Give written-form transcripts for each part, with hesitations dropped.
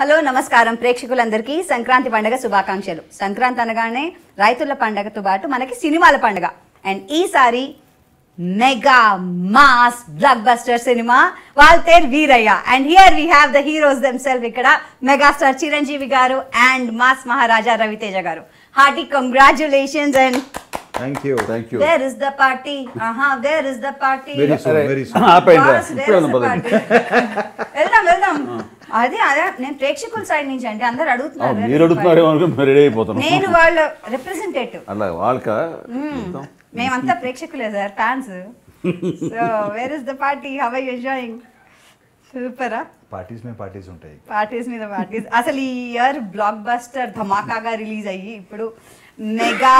Hello నమస్కారం ప్రేక్షకులందరికీ సంక్రాంతి పండుగ శుభాకాంక్షలు. సంక్రాంతి అనగానే రైతుల పండుగతో పాటు మనకి సినిమాల పండుగ. అండ్ ఈసారి mega mass blockbuster cinema Waltair Veerayya. And here we have the heroes themselves. ఇక్కడ మెగాస్టార్ చిరంజీవి గారు అండ్ మాస్ మహారాజా రవితేజ గారు. Hearty congratulations and Thank you. Where is the party? Where is the party? Very soon, very soon. వెళ్దాం. అదే నేను ప్రేక్షకుల side నుంచి అంటే అందరు అడుగుతున్నారు. మీరు అడుగుతున్నారు రెడీ అయిపోతున్నాం. నేను వాళ్ళ రిప్రజెంటేటివ్. అలా వాళ్ళక మేమంతా ప్రేక్షకులే sir, fans. So where is the party? How are you enjoying? సూపరా? పార్టీస్ ఉంటాయి. పార్టీస్ మీద పార్టీస్. అసలు ఈ ఇయర్ బ్లాక్ బస్టర్ ధమాకాగా రిలీజ్ అయ్యి ఇప్పుడు మెగా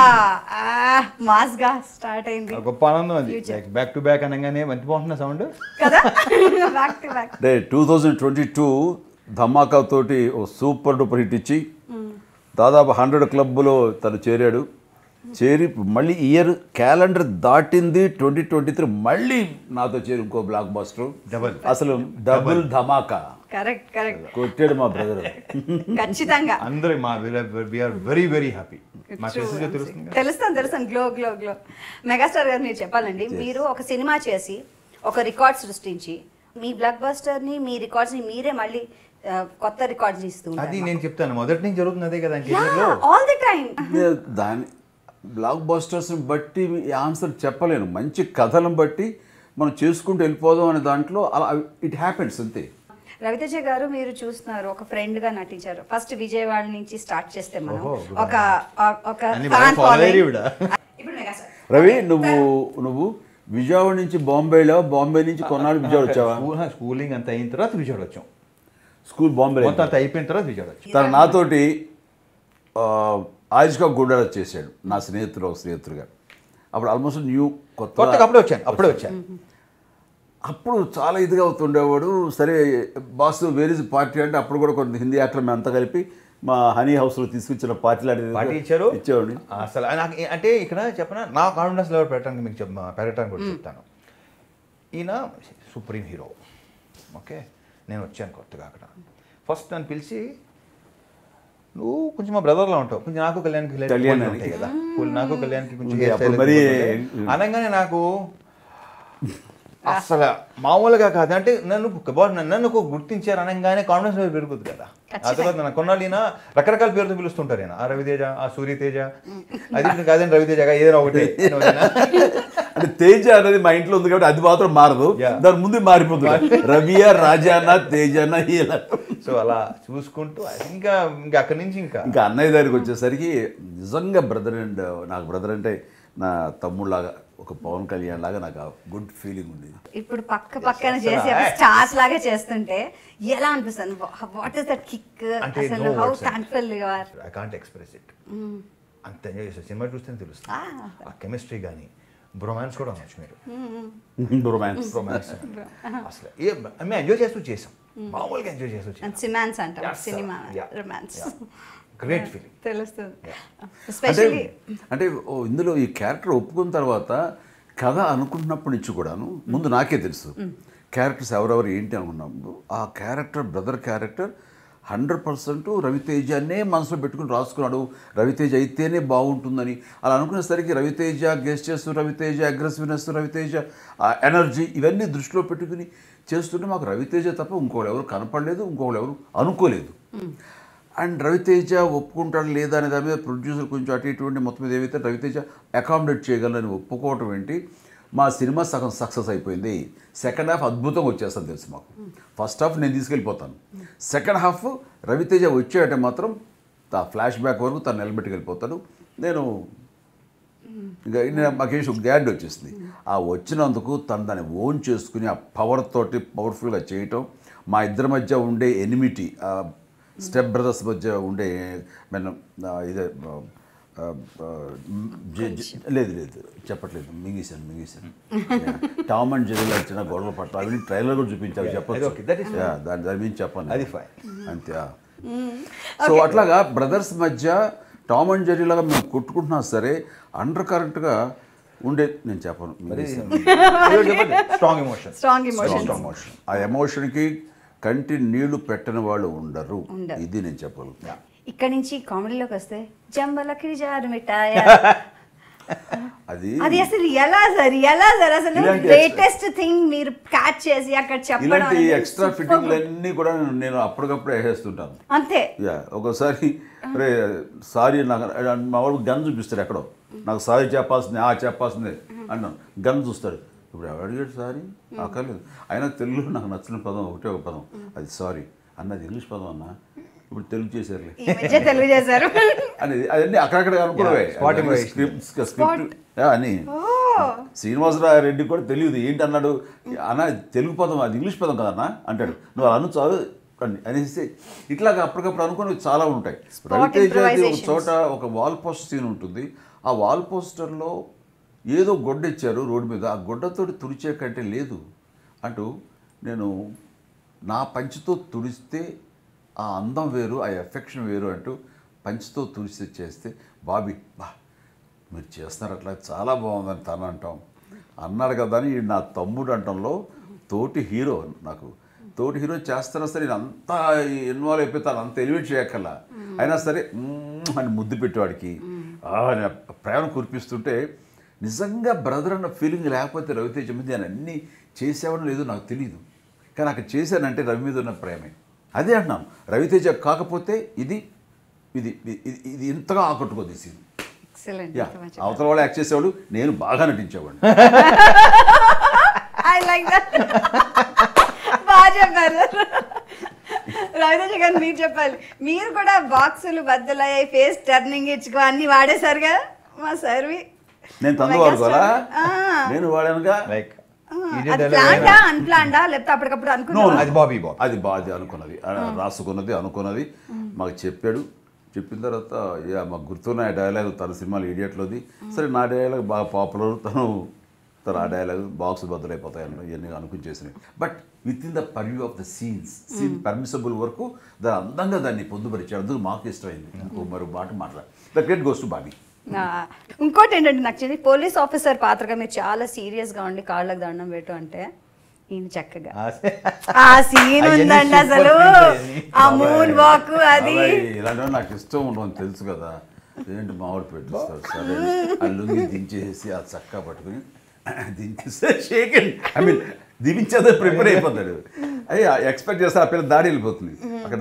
మాస్ గా స్టార్ట్ అయింది. గొప్ప ఆనందం అది. బ్యాక్ టు బ్యాక్ అనగానే ఎంత బాగుంటున్న సౌండ్ కదా. Back to back. 2022 ధమాకా తోటి ఓ సూపర్ డూపర్ హిట్ ఇచ్చి దాదాపు 100 క్లబ్లో తను చేరి మళ్ళీ ఇయర్ క్యాలెండర్ దాటింది 2023. మళ్ళీ నాతో చేరి ఇంకో బ్లాక్ బస్టర్ అసలు డబుల్ ధమాకా. కరెక్ట్ కొట్టాడు మా బ్రదర్. ఖచ్చితంగా అందరూ వెరీ వెరీ హ్యాపీ. తెలుస్తాను. గ్లో మెగాస్టార్ గారు మీరు చెప్పాలండి. మీరు ఒక సినిమా చేసి ఒక రికార్డ్ సృష్టించి మీ బ్లాక్ బస్టర్ ని, మీ రికార్డ్స్ ని మీరే మళ్ళీ కొత్త రికార్డ్స్ ఇస్తున్నారు. అది నేను చెప్తాను, మొదటి నుంచి జరుగుతుంది అదే కదా ఆల్ ది టైం. దాని బ్లాక్ బస్టర్స్ని బట్టి ఆన్సర్ చెప్పలేను. మంచి కథలను బట్టి మనం చేసుకుంటూ వెళ్ళిపోదాం అనే దాంట్లో అలా ఇట్ హ్యాపెన్స్ అంతే. రవితేజ గారు మీరు చూస్తున్నారు, ఒక ఫ్రెండ్ గా నటించారు. ఫస్ట్ విజయవాడ నుంచి స్టార్ట్ చేస్తే మనం ఒక రవి నువ్వు విజయవాడ నుంచి బాంబేలో, బాంబే నుంచి కొన్నాళ్ళు విజయవాడ వచ్చావా? స్కూలింగ్ అంత అయిన తర్వాత విజయవాడ వచ్చాం. స్కూల్ బాంబే అంత అయిపోయిన తర్వాత విజయవాడ వచ్చాం. తను నాతోటి ఆయుష్గా గుండాల చేశాడు, నా స్నేహితుడుగా. అప్పుడు ఆల్మోస్ట్ న్యూ కొత్త అప్పుడే వచ్చాను. అప్పుడు చాలా ఇదిగా అవుతుండేవాడు. సరే బాస్ వేర్ ఇస్ పార్టీ అంటే అప్పుడు కూడా కొంత హిందీ యాక్టర్ మేము అంతా కలిపి మా హనీ హౌస్లో తీసుకొచ్చిన పార్టీ ఇచ్చేవాడిని. అసలు నాకు అంటే ఇక్కడ చెప్పనా, నా కాన్ఫిడెన్స్ లెవెల్ పెట్టడానికి మీకు పెరగడానికి కూడా చెప్తాను. ఈయన సుప్రీం హీరో. ఓకే, నేను వచ్చాను కొత్తగా. అక్కడ ఫస్ట్ నన్ను పిలిచి, నువ్వు కొంచెం మా బ్రదర్లో ఉంటావు, కొంచెం నాకు కళ్యాణ్కి ఉంటాయి కదా, నాకు కళ్యాణ్కి కొంచెం అనగానే నాకు అసలు మామూలుగా కాదు. అంటే నన్ను గుర్తించారు అనగానే కాన్ఫిడెన్స్ లెవెల్ పెరుగుతుంది కదా. ఆ తర్వాత నన్ను కొన్నాళ్ళు ఈయన రకరకాల పేరుతో పిలుస్తుంటారు. ఈయన ఆ రవితేజ, ఆ సూర్యతేజ, అది కాదని రవితేజగా ఏదైనా ఒకటి. అంటే తేజ అనేది మా ఇంట్లో ఉంది కాబట్టి అది మాత్రం మారదు, దాని ముందు మారిపోతుంది. రవియా, రాజానా, తేజానా ఇలా. సో అలా చూసుకుంటూ ఇంకా అక్కడి నుంచి ఇంకా అన్నయ్య దగ్గరికి వచ్చేసరికి నిజంగా బ్రదర్ అండ్ నాకు బ్రదర్ అంటే నా తమ్ముళ్ళలాగా, ఒక పవన్ కళ్యాణ్ లాగా నాకు గుడ్ ఫీలింగ్ ఉంది. ఇప్పుడు పక్కన చేసి స్టార్స్ లాగా చేస్తుంటే ఎలా అనిపిస్తుంది? What is that kick? అసలు how thankful you are. I can't express it. అంత ఎంజాయ్ చేస్తారు. సినిమా చూస్తేనే తెలుస్తుంది ఆ కెమిస్ట్రీ. కానీ బ్రొమాన్స్ కూడా అనొచ్చు మీరు. రొమాన్స్ అసలు ఎంజాయ్ చేస్తూ చేసాం, మామూలుగా ఎంజాయ్ చేస్తూ చేసాం. సిమాన్స్ అంటాం, సినిమా రొమాన్స్. గ్రేట్ ఫీలింగ్ తెలుస్తుంది. అంటే ఇందులో ఈ క్యారెక్టర్ ఒప్పుకున్న తర్వాత కథ అనుకుంటున్నప్పటి నుంచి కూడాను ముందు నాకే తెలుసు క్యారెక్టర్స్ ఎవరెవరు ఏంటి అనుకున్నాము. ఆ క్యారెక్టర్ బ్రదర్ క్యారెక్టర్ 100% రవితేజనే మనసులో పెట్టుకుని రాసుకున్నాడు. రవితేజ అయితేనే బాగుంటుందని అలా అనుకునేసరికి Ravi Teja gestures, Ravi Teja aggressiveness, Ravi Teja energy ఇవన్నీ దృష్టిలో పెట్టుకుని చేస్తుంటే మాకు రవితేజ తప్ప ఇంకోళ్ళు ఎవరు కనపడలేదు, ఇంకోళ్ళు ఎవరు అనుకోలేదు. అండ్ రవితేజ ఒప్పుకుంటాడు లేదా అనే దాని మీద ప్రొడ్యూసర్ కొంచెం అటు ఇటువంటి మొత్తం మీద ఏవైతే రవితేజ అకామిడేట్ చేయగలని ఒప్పుకోవటం ఏంటి, మా సినిమా సగం సక్సెస్ అయిపోయింది. సెకండ్ హాఫ్ అద్భుతంగా వచ్చేస్తుంది తెలుసు మాకు. ఫస్ట్ హాఫ్ నేను తీసుకెళ్ళిపోతాను, సెకండ్ హాఫ్ రవితేజ వచ్చాయంటే మాత్రం ఆ ఫ్లాష్ బ్యాక్ వరకు తను నిలబెట్టుకెళ్ళిపోతాను. నేను ఇంకా మాకేసి గ్యాడ్ వచ్చేసింది. ఆ వచ్చినందుకు తను దాన్ని ఓన్ చేసుకుని ఆ పవర్ తోటి పవర్ఫుల్గా చేయటం, మా ఇద్దరి మధ్య ఉండే ఎనిమిటీ, స్టెప్ బ్రదర్స్ మధ్య ఉండే ఇదే లేదు చెప్పట్లేదు, మింగేశాను. టామ్ అండ్ జెర్రీలో చిన్న గొడవ పట్ల అవి ట్రైలర్ కూడా చూపించాలి, చెప్పచ్చు. దాని మీద చెప్పాను అంతే. సో అట్లాగా బ్రదర్స్ మధ్య టామ్ అండ్ జెర్రీలాగా మేము కొట్టుకుంటున్నా సరే అండర్ కరెంట్గా ఉండే నేను చెప్పను. Strong emotion. ఆ ఎమోషన్కి కంటి నీళ్లు పెట్టని వాళ్ళు ఉండరు. ఇది నేను చెప్పగలుగుతాను. ఇక్కడ నుంచి కామెడీలోకి వస్తే జంబలకి జారు మిఠాయ అది అసలు ఎలా సార్ అసలు లేటెస్ట్ థింగ్ మీరు క్యాచ్ చేసి అక్కడ చెప్పడం. ఇలాంటి ఎక్స్ట్రా ఫిట్టింగ్లు అన్నీ కూడా నేను అప్పటికప్పుడు వేసేస్తుంటాను అంతే. ఒకసారి సారీ నాకు మా వాడు గన్ చూపిస్తాడు ఎక్కడో, నాకు సారీ చెప్పాల్సిందే అన్నాను. గన్ చూస్తాడు. ఇప్పుడు ఎవరు అడిగాడు సారీ? అక్కర్లేదు. అయినా తెలుగులో నాకు నచ్చిన పదం ఒకటే ఒక పదం, అది సారీ అన్నది ఇంగ్లీష్ పదం అన్నా, ఇప్పుడు తెలుగు చేశారులే తెలుగు చేశారు అనేది. అవన్నీ అక్కడక్కడ అనుకున్నవే స్క్రిప్ట్ అని. శ్రీనివాసరావు రెడ్డి కూడా తెలియదు ఏంటి అన్నాడు అన్న, తెలుగు పదం అది ఇంగ్లీష్ పదం కదన్నా అంటాడు. నువ్వు అను చాలు అనేసి ఇట్లాగా అప్పటికప్పుడు అనుకుని చాలా ఉంటాయి. రవితేజది ఒక చోట ఒక వాల్ పోస్టర్ సీన్ ఉంటుంది. ఆ వాల్ పోస్టర్లో ఏదో గొడ్డ ఇచ్చారు రోడ్డు మీద, ఆ గొడ్డతోటి తుడిచే కంటే లేదు అంటూ, నేను నా పంచితో తుడిస్తే ఆ అందం వేరు, ఆ ఎఫెక్షన్ వేరు అంటూ పంచితో తుడిచి చేస్తే బాబీ మీరు చేస్తున్నారు అట్లా చాలా బాగుందని తను అంటాం. అన్నాడు కదా అని నా తమ్ముడు అంటంలో తోటి హీరో, నాకు తోటి హీరో చేస్తున్నా సరే నేను అంతా ఇన్వాల్వ్ అయిపోతాను, అంత ఎలివేట్ చేయక్కర్లా. అయినా సరే అని ముద్దు పెట్టేవాడికి ప్రేమ కురిపిస్తుంటే నిజంగా బ్రదర్ అన్న ఫీలింగ్ లేకపోతే రవితేజ మీద నేను అన్నీ చేసేవాడు లేదు నాకు తెలియదు. కానీ అక్కడ చేశానంటే రవి మీద ఉన్న ప్రేమే. అదే అంటున్నాను, రవితేజ కాకపోతే ఇది ఇది ఇది ఇంతగా ఆకట్టుకోదు ఈ సీన్. అవతల వాళ్ళు యాక్ట్ చేసేవాడు, నేను బాగా నటించేవాడిని. బాగా చెప్పారు రవితేజ గారు. మీరు చెప్పాలి, మీరు కూడా బాక్సులు బద్దలయ్యాయి, ఫేస్ టర్నింగ్ ఇచ్చుకో అన్ని వాడేశారు కదా మా సర్వి. నేను తందు వాడుకోవాలా? నేను వాడానుగా. అది బాగా అనుకున్నది, రాసుకున్నది అనుకున్నది మాకు చెప్పాడు. చెప్పిన తర్వాత మాకు గుర్తున్న డైలాగ్ తన సినిమాలు ఇడియట్లోది. సరే నా డైలాగ్ బాగా పాపులర్, తను ఆ డైలాగ్ బాక్స్ బద్దలైపోతాయన్న ఇవన్నీ అనుకుని చేసినాయి. But within the purview of the scene permissible వరకు దాని అందంగా దాన్ని పొందుపరిచాడు. అందుకు మాకు ఇష్టమైంది. మరో మాట మాట్లాడు. The credit goes to Bobby. ఇంకోటి ఏంటంటే నచ్చింది, పోలీస్ ఆఫీసర్ పాత్రగా మీరు చాలా సీరియస్గా ఉండి కాళ్ళకు దండం పెట్టు అంటే ఈయన చక్కగా ఆ సీన్ ఉందండి అసలు, ఆ మూన్ వాక్ అది ఇలాంటి నాకు ఇష్టం ఉండదు తెలుసు కదా. ఏంటి మామిడి పెట్టిస్తారు సరే అల్లుంగి దించేసి ఆ చక్కా పట్టుకుని దించేస్తే షేక్ ఐ మీన్ దించేదే ప్రిపేర్ అయిపోతాడు. అయ్యి ఎక్స్పెక్ట్ చేస్తే ఆ పిల్ల దాడి వెళ్ళిపోతుంది. అక్కడ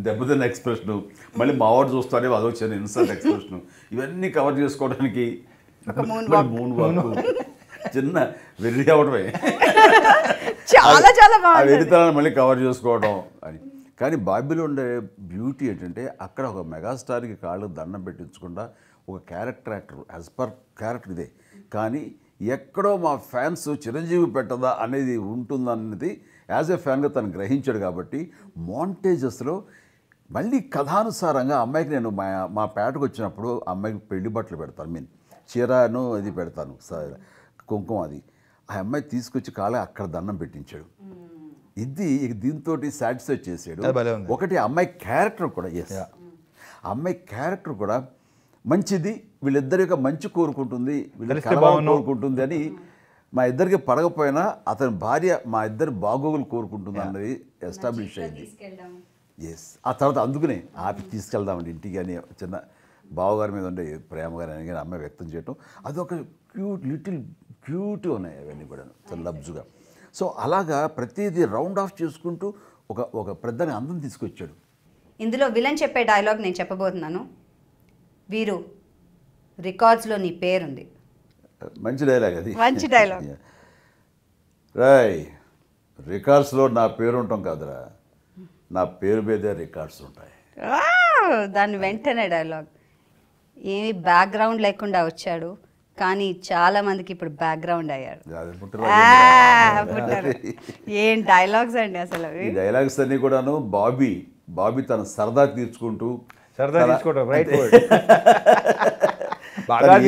దెబ్బతిన్న ఎక్స్ప్రెషను, మళ్ళీ మావాడు చూస్తాడే అదో చిన్న ఇన్సల్ట్ ఎక్స్ప్రెషను, ఇవన్నీ కవర్ చేసుకోవడానికి మూన్ వాక్ చిన్న వెర్రి అవడమే చాలా చాలా బాగుంది. వెరితనాన్ని మళ్ళీ కవర్ చేసుకోవడం అని. కానీ బాబీలో ఉండే బ్యూటీ ఏంటంటే అక్కడ ఒక మెగాస్టార్కి కాళ్ళు దండం పెట్టించకుండా ఒక character actor as per character ఇదే, కానీ ఎక్కడో మా ఫ్యాన్స్ చిరంజీవి పెట్టదా అనేది ఉంటుందన్నది యాజ్ ఎ ఫ్యాన్గా తను గ్రహించాడు. కాబట్టి మాంటేజెస్లో మళ్ళీ కథానుసారంగా అమ్మాయికి నేను మా పేటకు వచ్చినప్పుడు అమ్మాయికి పెళ్లి బట్టలు పెడతాను, మీన్ చీరను అది పెడతాను, కుంకుమ అది. ఆ అమ్మాయి తీసుకొచ్చి కాళ్ళ అక్కడ దండం పెట్టించాడు. ఇది దీంతో సాటిస్ఫై చేసాడు. ఒకటి అమ్మాయి క్యారెక్టర్ కూడా, ఎస్ అమ్మాయి క్యారెక్టర్ కూడా మంచిది, వీళ్ళిద్దరి యొక్క మంచి కోరుకుంటుంది, వీళ్ళ కోరుకుంటుంది అని మా ఇద్దరికి పడకపోయినా అతని భార్య మా ఇద్దరు బాగోగులు కోరుకుంటుంది అన్నది ఎస్టాబ్లిష్ అయింది. ఎస్ ఆ తర్వాత అందుకనే ఆపి తీసుకెళ్దామండి ఇంటికి అని చిన్న బావగారి మీద ఉండే ప్రేమ కానీ అమ్మాయి వ్యక్తం చేయటం, అదొక లిటిల్ క్యూట్ ఉన్నాయి అవన్నీ కూడా చాలా లబ్జుగా. సో అలాగా ప్రతిదీ రౌండ్ ఆఫ్ చేసుకుంటూ ఒక పెద్దని అందం తీసుకొచ్చాడు. ఇందులో విలన్ చెప్పే డైలాగ్ నేను చెప్పబోతున్నాను. వీరు రికార్డ్స్లో నీ పేరుంది. మంచి డైలాగ్ అది, మంచి డైలాగ్. రాయ్ రికార్డ్స్లో నా పేరు ఉంటాం కాదురా, నా పేరు మీదే రికార్డ్స్ ఉంటాయి. దాని వెంటనే డైలాగ్, ఏమి బ్యాక్గ్రౌండ్ లేకుండా వచ్చాడు కానీ చాలా మందికి ఇప్పుడు బ్యాక్గ్రౌండ్ అయ్యాడు. ఏం డైలాగ్స్ అండి అసలు. ఈ డైలాగ్స్ అన్ని కూడాను బాబీ తన సరదా తీర్చుకుంటూ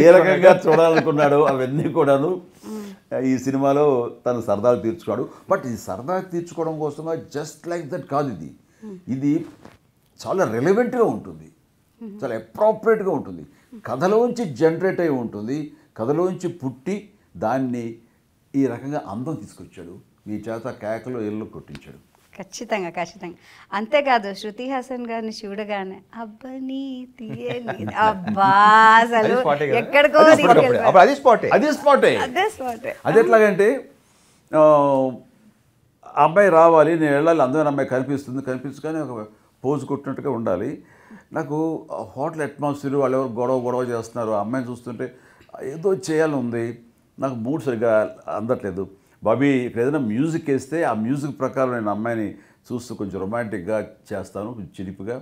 ఏ రకంగా చూడాలనుకున్నాడో అవన్నీ కూడాను ఈ సినిమాలో తను సరదాలు తీర్చుకోడు. బట్ ఈ సరదా తీర్చుకోవడం కోసంగా జస్ట్ లైక్ దట్ కాదు, ఇది చాలా రెలవెంట్గా ఉంటుంది, చాలా అప్రోప్రియేట్గా ఉంటుంది, కథలోంచి జనరేట్ అయి ఉంటుంది, కథలోంచి పుట్టి దాన్ని ఈ రకంగా అందం తీసుకొచ్చాడు, మీ చేత కేకలో ఎల్లు కొట్టించాడు. ఖచ్చితంగా ఖచ్చితంగా. అంతేకాదు శృతి హాసన్ గారిని చూడగానే అబ్బని తీయని అబ్బా అసలు అది spot ఏ కదా? ఎక్కడికో అప్పుడు తీసుకెళ్ళిపోయారు. అప్పుడు అది స్పాటే. అది స్పాటే. అదే spot. అది ఎట్లాగంటే ఆ అమ్మాయి రావాలి, నేను వెళ్ళాలి, అందమైన అమ్మాయి కనిపించగానే ఒక పోజు కొట్టినట్టుగా ఉండాలి. నాకు హోటల్ అట్మాస్ఫియర్, వాళ్ళు ఎవరు గొడవ చేస్తున్నారు, ఆ అమ్మాయిని చూస్తుంటే ఏదో చేయాలని ఉంది. నాకు మూడ్ సరిగ్గా అందట్లేదు. బాబీ ఇక్కడ ఏదైనా మ్యూజిక్ వేస్తే ఆ మ్యూజిక్ ప్రకారం నేను అమ్మాయిని చూస్తూ కొంచెం రొమాంటిక్గా చేస్తాను, కొంచెం చిలిపిగా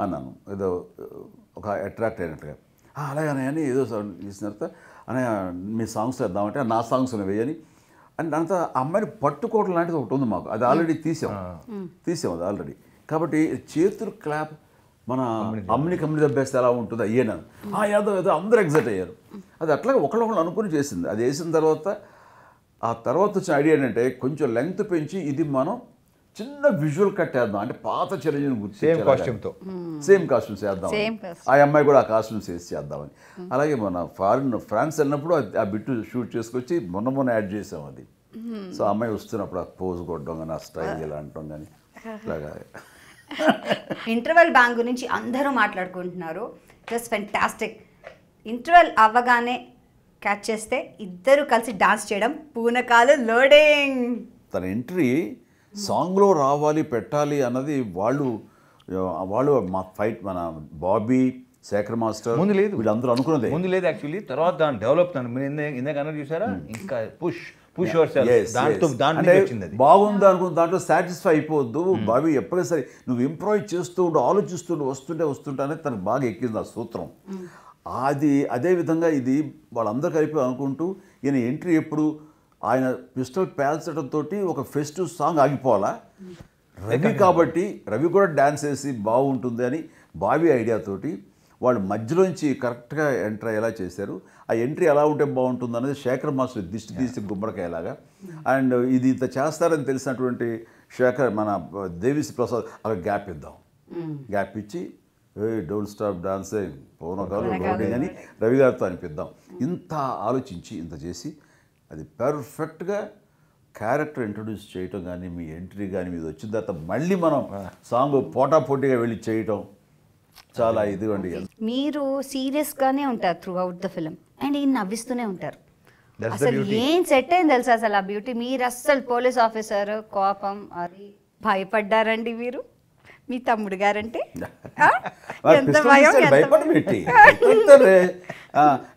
అన్నాను, ఏదో ఒక అట్రాక్ట్ అయినట్టుగా. అలాగనే అని ఏదో చేసిన తర్వాత అనే మీ సాంగ్స్ వేద్దామంటే నా సాంగ్స్ వేయని అండ్ అంతా అమ్మాయిని పట్టుకోవడం లాంటిది ఒకటి ఉంది మాకు. అది ఆల్రెడీ తీసాం అది ఆల్రెడీ. కాబట్టి చేతులు క్లాప్ మన అమ్మిని కమ్మిని దెబ్బేస్తే ఎలా ఉంటుంది అయ్యేనా ఏదో అందరూ ఎగ్జైట్ అయ్యారు. అది అట్లాగే ఒకళ్ళొకళ్ళు అనుకుని చేసింది. అది వేసిన తర్వాత ఆ తర్వాత వచ్చిన ఐడియా ఏంటంటే కొంచెం లెంగ్త్ పెంచి ఇది మనం చిన్న విజువల్ కట్ వేద్దాం, అంటే పాత చిరంజీవిని గుర్తు సేమ్ కాస్ట్యూమ్తో సేమ్ కాస్ట్యూమ్స్ వేద్దాం, ఆ అమ్మాయి కూడా ఆ కాస్ట్యూమ్స్ వేసి చేద్దామని. అలాగే మన ఫ్రాన్స్ వెళ్ళినప్పుడు ఆ బిట్టు షూట్ చేసుకొచ్చి మొన్న యాడ్ చేసాం అది. సో అమ్మాయి వస్తున్నప్పుడు ఆ పోజ్ కొట్టడం కానీ, ఆ స్టైల్ ఇలా అంటాం కానీ ఇలాగా. ఇంటర్వెల్ బ్యాంగ్ గురించి అందరూ మాట్లాడుకుంటున్నారు. It was fantastic. ఇంటర్వెల్ అవ్వగానే క్యాచ్ చేస్తే ఇద్దరు కలిసి డాన్స్ చేయడం, పూనకాలు లోడింగ్. తన ఎంట్రీ సాంగ్లో రావాలి పెట్టాలి అన్నది వాళ్ళు మా ఫైట్, మన బాబీ, శేఖర్ మాస్టర్ ముందు లేదు, వీళ్ళందరూ అనుకున్నదే ముందు లేదు యాక్చువల్లీ. తర్వాత దాని డెవలప్ మీరు ఇందాక అన్నది చూసారా, ఇంకా పుష్ దాంట్లో వచ్చింది. బాగుంది అనుకున్న దాంట్లో సాటిస్ఫై అయిపోవద్దు. బాబీ ఎప్పుడైనా సరే నువ్వు ఇంప్రూవైజ్ చేస్తూ ఉండు, ఆలోచిస్తుండు, వస్తుంటే అనేది తనకు బాగా ఎక్కింది ఆ సూత్రం. అది అదేవిధంగా ఇది వాళ్ళందరూ కలిపి అనుకుంటూ ఈయన ఎంట్రీ ఎప్పుడు ఆయన పిస్టల్ పేల్చడంతో ఒక ఫెస్టివ్ సాంగ్ ఆగిపోవాలా, రవి కాబట్టి రవి కూడా డ్యాన్స్ వేసి బాగుంటుంది అని బాబీ ఐడియాతోటి వాళ్ళు మధ్యలోంచి కరెక్ట్గా ఎంటర్ అయ్యేలా చేశారు. ఆ ఎంట్రీ ఎలా ఉంటే బాగుంటుంది అనేది శేఖర్ మాస్టర్ దిష్టి తీసి గుమ్మడికాయలాగా. అండ్ ఇది ఇంత చేస్తారని తెలిసినటువంటి శేఖర్, మన దేవిశ్రీ ప్రసాద్ అలా గ్యాప్ ఇద్దాం, గ్యాప్ ఇచ్చి డోంట్ స్టాప్ డాన్సింగ్ పౌనకాలు లోడింగ్ అని రవి గారితో అనిపిద్దాం. ఇంత ఆలోచించి ఇంత చేసి అది పర్ఫెక్ట్గా క్యారెక్టర్ ఇంట్రొడ్యూస్ చేయటం కానీ, మీ ఎంట్రీ కానీ మీద వచ్చిన తర్వాత మళ్ళీ మనం సాంగ్ పోటాపోటీగా వెళ్ళి చేయటం చాలా ఇదిగోండి. మీరు సీరియస్గానే ఉంటారు through out the film and ఈయన నవ్విస్తూనే ఉంటారు. అసలు ఏం సెట్ అయింది తెలుసా అసలు ఆ బ్యూటీ. మీరు అస్సలు పోలీస్ ఆఫీసర్ కోపం అది భయపడ్డారండి మీరు, మీ తమ్ముడు గారంటే భయపడబెట్టి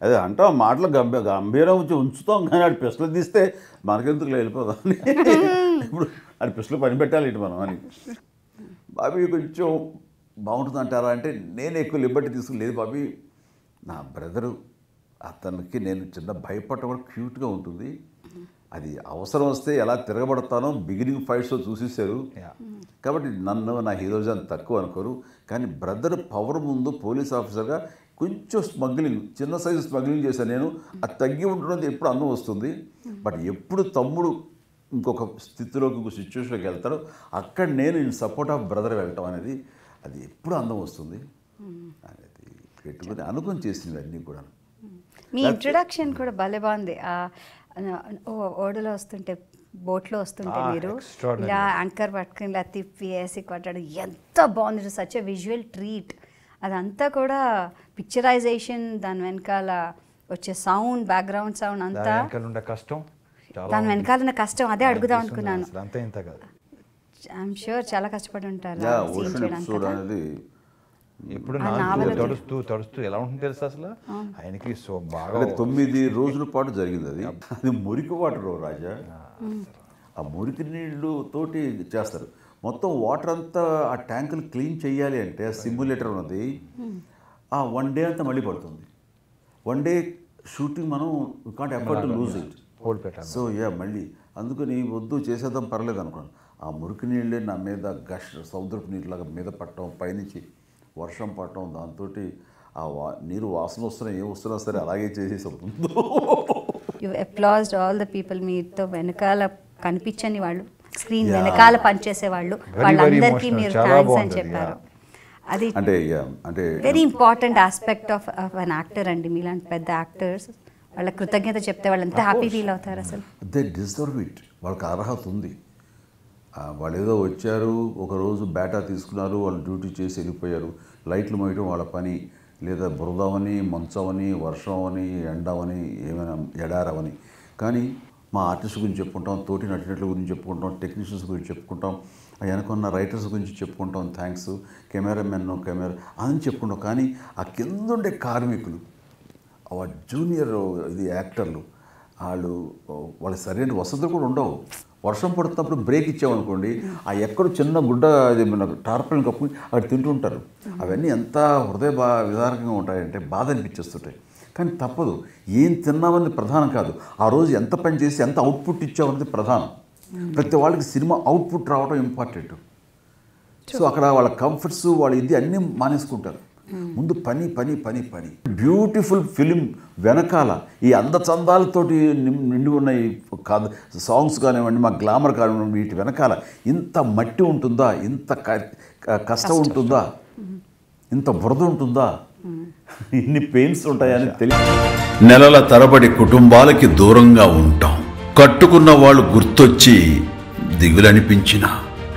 అదే అంటాం మాటలు గంభీరం ఉంచుతాం కానీ ఆడు పిస్టల్ తీస్తే మనకెందుకు వెళ్ళిపోదాం. ఇప్పుడు ఆడు పిస్టల్ పని పెట్టాలి ఇటు మనం అని. బాబీ కొంచెం బాగుంటుంది అంటారా అంటే నేను ఎక్కువ లిబర్టీ తీసుకులేదు. బాబీ నా బ్రదరు, అతనికి నేను చిన్న భయపడటం కూడా క్యూట్గా ఉంటుంది. అది అవసరం వస్తే ఎలా తిరగబడతానో బిగినింగ్ ఫైట్స్లో చూసేసారు కాబట్టి నన్ను నా హీరోజన్ తక్కువ అనుకోరు. కానీ బ్రదర్ పవర్ ముందు పోలీస్ ఆఫీసర్గా కొంచెం స్మగ్లింగ్, చిన్న సైజు స్మగ్లింగ్ చేశాను నేను. అది తగ్గి ఉండడం ఎప్పుడు అందం వస్తుంది. బట్ ఎప్పుడు తమ్ముడు ఇంకొక స్థితిలోకి, ఇంకొక సిచ్యువేషన్లోకి వెళ్తాడో అక్కడ నేను ఇన్ సపోర్ట్ ఆఫ్ బ్రదర్ వెళ్ళటం అనేది అది ఎప్పుడు అందం వస్తుంది అనేది పెట్టుకుని అనుకుని చేసింది అన్నీ కూడా. మీ ఇంట్రొడక్షన్ కూడా భలే బాగుంది. ఓడలో వస్తుంటే, బోట్లో వస్తుంటే మీరు ఇలా యాంకర్ పట్టుకుని ఇలా తిప్పి వేసి కొట్టాడు, ఎంత బాగుంది. Such a visual treat. అదంతా కూడా పిక్చరైజేషన్, దాని వెనకాల వచ్చే సౌండ్, బ్యాక్గ్రౌండ్ సౌండ్ అంతా కష్టం, దాని వెనకాల ఉన్న కష్టం అదే అడుగుదాం అనుకున్నాను. ఐఎమ్ షూర్ చాలా కష్టపడి ఉంటారు. ఇప్పుడు తడుస్తూ ఎలా ఉంటుంది తెలుసు అసలు ఆయనకి. సో బాగా 9 రోజుల పాటు జరిగింది అది. అది మురికి వాటర్ రాజా, ఆ మురికి నీళ్ళు తోటి చేస్తారు. మొత్తం వాటర్ అంతా ఆ ట్యాంకులు క్లీన్ చేయాలి అంటే సిమ్యులేటర్ ఉన్నది. ఆ 1 డే అంతా మళ్ళీ పడుతుంది. 1 డే షూటింగ్ మనం can't effort to lose it. So మళ్ళీ అందుకని వద్దు చేసేద్దాం పర్లేదు అనుకోండి. ఆ మురికి నీళ్ళే నా మీద సముద్రపు నీళ్ళలాగా మీద పట్టడం, పైనుంచి వర్షం పట్టడం, దాంతో ఆ నీరు వాసన వస్తున్నా ఏం వస్తున్నా సరే అలాగే చేసేసి అవుతుంది. You applauded all the people. మీతో వెనకాల కనిపించని వాళ్ళు, స్క్రీన్ వెనకాల పనిచేసే వాళ్ళు, వాళ్ళందరికీ మీరు థ్యాంక్స్ అని చెప్పారు. అది అంటే very important aspect of an actor అండి. మీలాంటి పెద్ద యాక్టర్స్ వాళ్ళ కృతజ్ఞత చెప్తే వాళ్ళు ఎంత హ్యాపీ ఫీల్ అవుతారు అసలు. They deserve it. వాళ్ళకి అర్హత ఉంది. వాళ్ళు ఏదో వచ్చారు, ఒకరోజు బేటా తీసుకున్నారు, వాళ్ళు డ్యూటీ చేసి వెళ్ళిపోయారు. లైట్లు మోయటం వాళ్ళ పని, లేదా బురదవని, మంచమని, వర్షం ఎండవని, ఏమైనా ఎడారవని. కానీ మా ఆర్టిస్ట్ గురించి చెప్పుకుంటాం, తోటి నటినట్ల గురించి చెప్పుకుంటాం, టెక్నీషియన్స్ గురించి చెప్పుకుంటాం, వెనకున్న రైటర్స్ గురించి చెప్పుకుంటాం, థ్యాంక్స్, కెమెరామెన్ అని చెప్పుకుంటాం. కానీ ఆ కింద ఉండే కార్మికులు, జూనియర్ యాక్టర్లు, వాళ్ళ సరైన వసతులు కూడా ఉండవు. వర్షం పడుతున్నప్పుడు బ్రేక్ ఇచ్చామనుకోండి, ఆ ఎక్కడో చిన్న గుడ్డ అది మన టార్పల్ని కప్పుకుని అక్కడ తింటుంటారు. అవన్నీ ఎంత విదారకంగా ఉంటాయంటే బాధ అనిపించేస్తుంటాయి. కానీ తప్పదు, ఏం తిన్నామన్నది ప్రధానం కాదు, ఆ రోజు ఎంత పని చేసి ఎంత అవుట్పుట్ ఇచ్చామన్నది ప్రధానం. ప్రతి వాళ్ళకి సినిమా అవుట్పుట్ రావడం ఇంపార్టెంట్. సో అక్కడ వాళ్ళ కంఫర్ట్స్, వాళ్ళ ఇది అన్నీ మానేసుకుంటారు. ముందు పని పని పని పని. బ్యూటిఫుల్ ఫిలిం వెనకాల ఈ అందచందాలతోటి నిండి ఉన్న ఈ సాంగ్స్ కానివ్వండి, మా గ్లామర్ కానివ్వండి, వీటి వెనకాల ఇంత మట్టి ఉంటుందా, ఇంత కష్టం ఉంటుందా, ఇంత బురద ఉంటుందా, ఇన్ని పెయిన్స్ ఉంటాయని తెలియదు. నెలల తరబడి కుటుంబాలకి దూరంగా ఉంటాం. కట్టుకున్న వాళ్ళు గుర్తొచ్చి దిగులనిపించిన,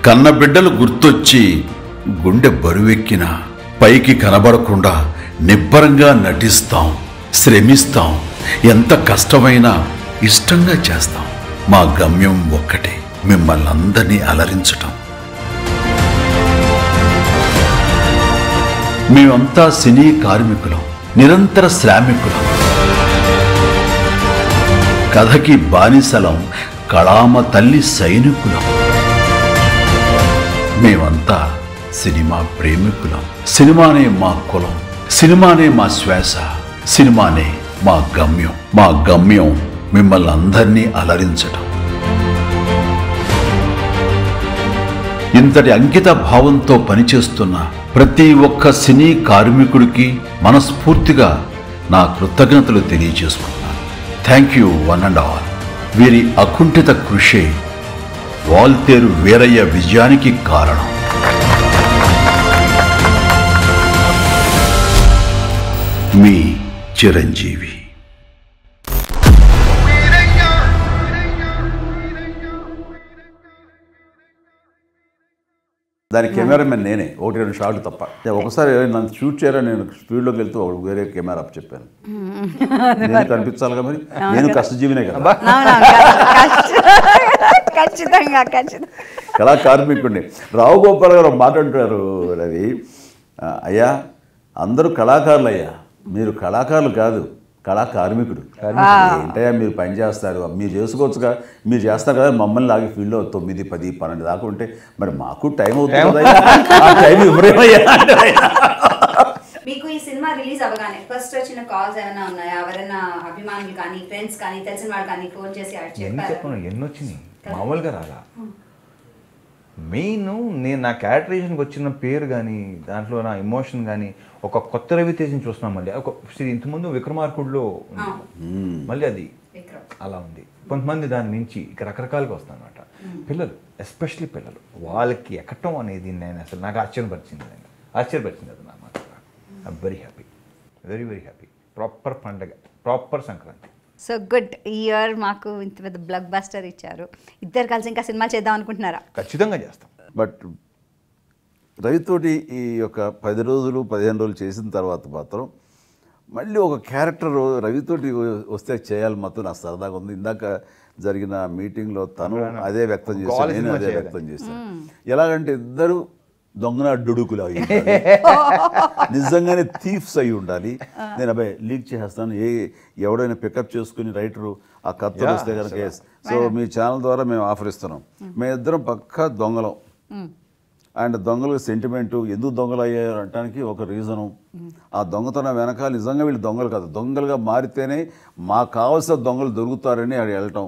కన్న బిడ్డలు గుర్తొచ్చి గుండె బరువెక్కిన, పైకి కనబడకుండా నిబ్బరంగా నటిస్తాం, శ్రమిస్తాం, ఎంత కష్టమైనా ఇష్టంగా చేస్తాం. మా గమ్యం ఒక్కటే, మిమ్మల్ని అందరినీ అలరించటం. మేమంతా సినీ కార్మికులం, నిరంతర శ్రామికులం, కథకి బానిసలం, కళామ తల్లి సైనికులం. మేమంతా సినిమా ప్రేమికులం. సినిమానే మా కులం, సినిమానే మా శ్వాస, సినిమానే మా గమ్యం. మా గమ్యం మిమ్మల్ని అందరినీ అలరించటం. ఇంతటి అంకిత భావంతో పనిచేస్తున్న ప్రతి ఒక్క సినీ కార్మికుడికి మనస్ఫూర్తిగా నా కృతజ్ఞతలు తెలియజేసుకున్నాను. Thank you one and all. వీరి అకుంఠిత కృషి వాల్తేరు వీరయ్య విజయానికి కారణం. మీ చిరంజీవి. దాని కెమెరామెన్ నేనే, 1-2 షాట్లు తప్ప. ఒకసారి నన్ను షూట్ చేయాలని నేను స్పీడ్లోకి వెళ్తూ వేరే కెమెరా అప్ చెప్పాను. నేను కనిపించాలిగా, మరి నేను కష్టజీవినే కదా, కళా కార్మికుడిని. రావు గోపాల్ గారు మాట్లాడుతున్నారు, రవి అయ్యా అందరూ కళాకారులు అయ్యా, మీరు కళాకారులు కాదు, కళా కార్మికుడు. ఏంటయ్యా మీరు పని చేస్తారు, మీరు చేసుకోవచ్చుగా, మీరు చేస్తారు కదా, మమ్మల్ని లాగే ఫీల్డ్లో 9, 10, 12 దాకా ఉంటే మరి మాకు టైం అవుతుంది, టైం ఇవ్వరేమయ్యా. మీకు ఈ సినిమా రిలీజ్ అవ్వగానే ఫస్ట్ వచ్చిన కాల్స్ ఏమైనా ఉన్నాయా? ఎవరైనా అభిమానులు కానీ, ఫ్రెండ్స్ కానీ, తెలిసిన వాళ్ళు కానీ ఫోన్ చేసి చెప్పాను, ఎన్ని వచ్చినాయి, మామూలుగా రాలా. మెయిన్ నేను నా క్యారెక్టరైజేషన్కి వచ్చిన పేరు కానీ, దాంట్లో నా ఎమోషన్ కానీ, ఒక కొత్త రవితేజని చూస్తున్నాం. మళ్ళీ ఒక ఇంతకుముందు విక్రమార్కుడులో మళ్ళీ అది అలా ఉంది. కొంతమంది దాని నుంచి ఇక రకరకాలుగా వస్తాను అనమాట. పిల్లలు, ఎస్పెషలీ పిల్లలు, వాళ్ళకి ఎక్కటం అనేది నేను అసలు నాకు ఆశ్చర్యపరిచింది అది నా మాట. I'm very happy, very very happy. Proper పండగ, ప్రాపర్ సంక్రాంతి. So good. ఈ ఇయర్ మాకు ఇంత పెద్ద బ్లాక్ బస్టర్ ఇచ్చారు. ఇద్దరు కలిసి ఇంకా సినిమా చేద్దాం అనుకుంటున్నారా? ఖచ్చితంగా చేస్తాం. బట్ రవితోటి ఈ యొక్క 10 రోజులు 15 రోజులు చేసిన తర్వాత మాత్రం మళ్ళీ ఒక క్యారెక్టర్ రవితోటి వస్తే చేయాలి మాత్రం నాకు సరదాగా ఉంది. ఇందాక జరిగిన మీటింగ్లో తను అదే వ్యక్తం చేశాను, నేను అదే వ్యక్తం చేశాను. ఎలాగంటే ఇద్దరు దొంగన డుడుకులు అయ్యి నిజంగానే థీఫ్స్ అయి ఉండాలి. నేను అబ్బాయి లీక్ చేసేస్తాను, ఎవడైనా పికప్ చేసుకుని రైటరు ఆ కథలు వస్తే కనుక, సో మీ ఛానల్ ద్వారా మేము ఆఫర్ ఇస్తున్నాం, మేమిద్దరం పక్కా దొంగలం. అండ్ దొంగలకు సెంటిమెంటు, ఎందుకు దొంగలు అయ్యారు అనడానికి ఒక రీజను, ఆ దొంగతనం వెనకాల నిజంగా వీళ్ళు దొంగలు కాదు, దొంగలుగా మారితేనే మాకు కావాల్సిన దొంగలు దొరుకుతారని అది వెళ్ళటం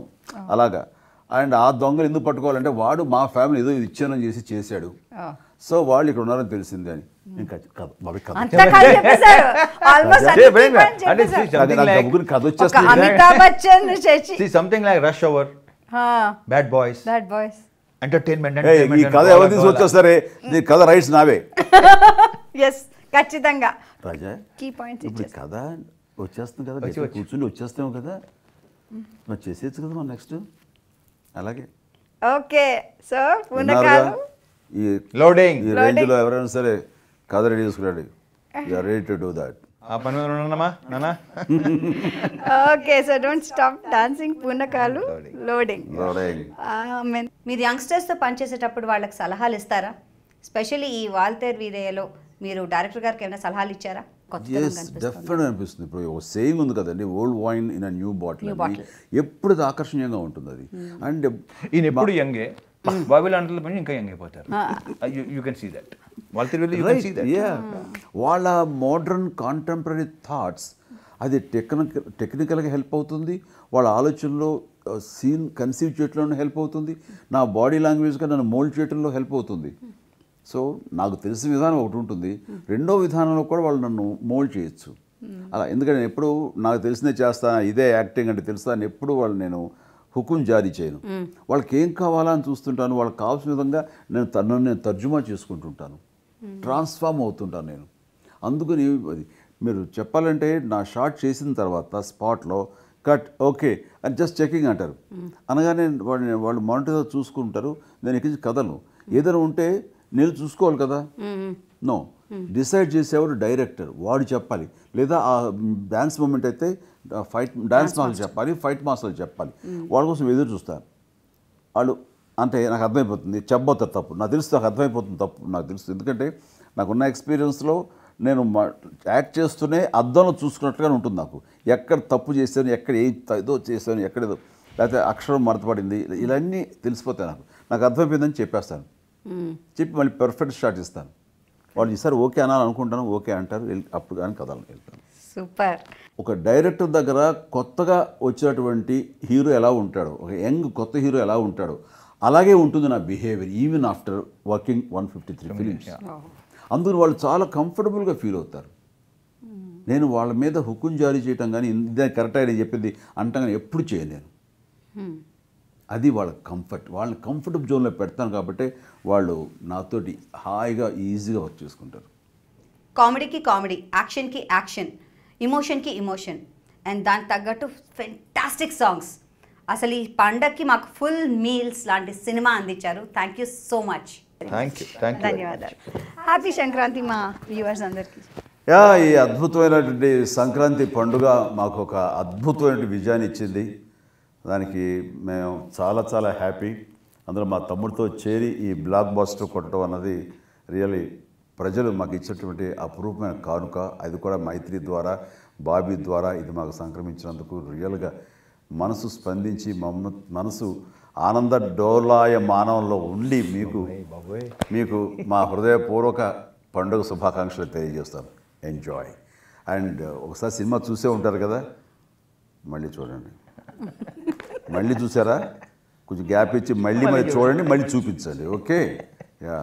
అలాగా. అండ్ ఆ దొంగలు ఎందుకు పట్టుకోవాలంటే వాడు మా ఫ్యామిలీ ఏదో విచ్ఛిన్నం చేశాడు, సో వాళ్ళు ఇక్కడ ఉన్నారని తెలిసింది అని. ఇంకా కథ వచ్చేస్తుంది. Something like Rush Hour, Bad Boys, entertainment. ఈ కథ ఎవరు తీసుకొచ్చేస్తారే, నీ కథ రైట్స్ నావే. ఖచ్చితంగా రాజా, ఇప్పుడు కథ వచ్చేస్తుంది కదా, కూర్చుని వచ్చేస్తాము కదా, మరి చేసేయచ్చు కదా మనం నెక్స్ట్. అలాగే ఓకే సో విన్నారుగా? పూనకాలు ఈ లోడింగ్ ఈ రేంజ్లో ఎవరైనా సరే కథ రెడీ చేసుకున్నాడు you are ready to do that. ఆ పని మీద ఉన్నామా నాన్న? Okay so don't stop dancing పూనకాలు లోడింగ్. మీరు యంగ్స్టర్స్తో పనిచేసేటప్పుడు వాళ్ళకి సలహాలు ఇస్తారా? స్పెషల్లీ ఈ వాల్తేర్ వీరయ్యలో మీరు డైరెక్టర్ గారికి ఏమైనా సలహాలు ఇచ్చారా? ఎస్ డెఫినెట్ అనిపిస్తుంది. ఇప్పుడు ఒక సేయింగ్ ఉంది కదండి, old wine in a new bottle. ఎప్పుడు ఆకర్షణీయంగా ఉంటుంది అది. అండ్ ఈయన ఎప్పుడు యంగే, బాబీ లాంటి పని ఇంకా యంగ్ అయిపోతారు. You can see that. వాళ్ళ మోడర్న్ కాంటెంపరీ థాట్స్ అది టెక్నికల్గా హెల్ప్ అవుతుంది, వాళ్ళ ఆలోచనలో సీన్ కన్సీవ్ చేయడంలో హెల్ప్ అవుతుంది, నా బాడీ లాంగ్వేజ్గా నన్ను మోల్డ్ చేయడంలో హెల్ప్ అవుతుంది. సో నాకు తెలిసిన విధానం ఒకటి ఉంటుంది, రెండో విధానంలో కూడా వాళ్ళు నన్ను మోల్డ్ చేయొచ్చు అలా. ఎందుకంటే నేను ఎప్పుడు నాకు తెలిసిందే చేస్తాను, ఇదే యాక్టింగ్ అంటే తెలుస్తా అని ఎప్పుడు వాళ్ళు నేను హుకుం జారీ చేయను. వాళ్ళకి ఏం కావాలా అని చూస్తుంటాను, వాళ్ళకి కావాల్సిన విధంగా నేను తర్జుమా చేసుకుంటుంటాను, ట్రాన్స్ఫార్మ్ అవుతుంటాను నేను. అందుకని అది మీరు చెప్పాలంటే నా షార్ట్ చేసిన తర్వాత స్పాట్లో కట్ ఓకే అని జస్ట్ చెకింగ్ అంటారు. అనగానే వాళ్ళు మానిటర్తో చూసుకుంటారు, నేను ఎక్కించి కథను ఏదైనా ఉంటే నేను చూసుకోవాలి కదా. నో, డిసైడ్ చేసేవాడు డైరెక్టర్, వాడు చెప్పాలి. లేదా ఆ డ్యాన్స్ మూమెంట్ అయితే డ్యాన్స్ మాస్టర్ చెప్పాలి, ఫైట్ మాస్టర్ చెప్పాలి. వాళ్ళ కోసం ఎదురు చూస్తారు. వాళ్ళు అంటే నాకు అర్థమైపోతుంది చెప్పబోతారు తప్పు, నాకు తెలుసు, నాకు అర్థమైపోతుంది తప్పు నాకు తెలుసు. ఎందుకంటే నాకున్న ఎక్స్పీరియన్స్లో నేను యాక్ట్ చేస్తూనే అద్దంలో చూసుకున్నట్టుగానే ఉంటుంది నాకు. ఎక్కడ తప్పు చేశాను, ఎక్కడ ఏదో చేశాను, ఎక్కడేదో లేకపోతే అక్షరం మడతపడింది, ఇవన్నీ తెలిసిపోతాయి నాకు. నాకు అర్థమైపోయిందని చెప్పేస్తాను, చెప్పి మళ్ళీ పర్ఫెక్ట్ షాట్ ఇస్తాను. వాళ్ళు ఈసారి ఓకే అనాలనుకుంటాను, ఓకే అంటారు, అప్పుడు కానీ కథలు వెళ్తాను. సూపర్. ఒక డైరెక్టర్ దగ్గర కొత్తగా వచ్చినటువంటి హీరో ఎలా ఉంటాడో, ఒక యంగ్ కొత్త హీరో ఎలా ఉంటాడో అలాగే ఉంటుంది నా behaviour even after working 153 films. అందుకని వాళ్ళు చాలా కంఫర్టబుల్గా ఫీల్ అవుతారు. నేను వాళ్ళ మీద హుకుం జారీ చేయటం కానీ ఇదే కరెక్ట్ అని చెప్పింది అంటాం కానీ ఎప్పుడు చేయను నేను. అది వాళ్ళ కంఫర్ట్, వాళ్ళని కంఫర్టబుల్ జోన్లో పెడతాను కాబట్టి వాళ్ళు నాతోటి హాయిగా ఈజీగా వర్క్ చేసుకుంటారు. కామెడీకి కామెడీ, యాక్షన్కి యాక్షన్, ఇమోషన్కి ఇమోషన్, అండ్ దానికి తగ్గట్టు ఫెంటాస్టిక్ సాంగ్స్. అసలు ఈ పండగకి మాకు ఫుల్ మీల్స్ లాంటి సినిమా అందించారు. Thank you so much. ధన్యవాదాలు. హ్యాపీ సంక్రాంతి మా వ్యూవర్స్ అందరికీ. ఈ అద్భుతమైనటువంటి సంక్రాంతి పండుగ మాకు ఒక అద్భుతమైన విజయాన్ని ఇచ్చింది. దానికి మేము చాలా చాలా హ్యాపీ. అందులో మా తమ్ముడితో చేరి ఈ బ్లాక్ బాస్టర్ కొట్టడం అన్నది రియల్లీ ప్రజలు మాకు ఇచ్చినటువంటి అపురూపమైన కానుక. అది కూడా మైత్రి ద్వారా, బాబీ ద్వారా ఇది మాకు సంక్రమించినందుకు రియల్గా మనసు స్పందించి మనసు ఆనంద డోలాయ మానవంలో ఉండి మీకు మా హృదయపూర్వక పండుగ శుభాకాంక్షలు తెలియజేస్తాను. ఎంజాయ్. అండ్ ఒకసారి సినిమా చూసే ఉంటారు కదా, మళ్ళీ చూడండి. మళ్ళీ చూసారా, కొంచెం గ్యాప్ ఇచ్చి మళ్ళీ చూడండి, మళ్ళీ చూపించండి. ఓకే. యా.